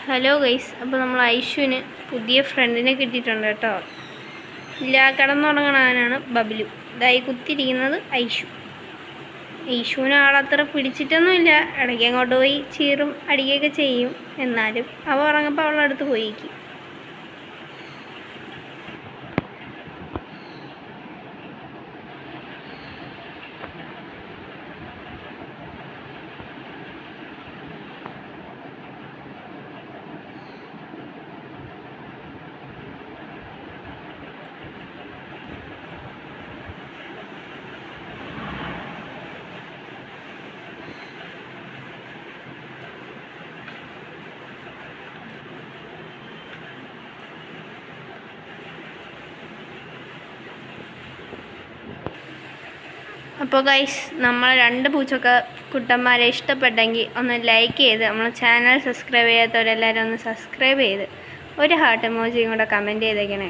Hello guys, അപ്പോൾ നമ്മൾ ഐഷുവിന് പുതിയ ഫ്രണ്ടിനെ കിട്ടിയിട്ടുണ്ട് കേട്ടോ. ഇല്ല, കിടന്നുറങ്ങണവനാണ് ബബ്ലു. ഇതായി കുത്തിയിരിക്കുന്നത് ഐഷുവിന് ആളത്ര പിടിച്ചിട്ടൊന്നുമില്ല. ഇടയ്ക്ക് അങ്ങോട്ട് പോയി ചീറും അടിക്കുകയൊക്കെ ചെയ്യും. എന്നാലും അവൾ ഉറങ്ങപ്പോൾ അവളുടെ അടുത്ത് പോയിരിക്കും. അപ്പോൾ ഗൈസ്, നമ്മൾ 2 പൂച്ചക്കുട്ടന്മാരെ ഇഷ്ടപ്പെട്ടെങ്കിൽ ഒന്ന് ലൈക്ക് ചെയ്ത് നമ്മളെ ചാനൽ സബ്സ്ക്രൈബ് ചെയ്യാത്തവരെല്ലാവരും ഒന്ന് സബ്സ്ക്രൈബ് ചെയ്ത് ഒരു ഹാർട്ട് ഇമോജിയും കൂടെ കമൻറ്റ് ചെയ്തേക്കണേ.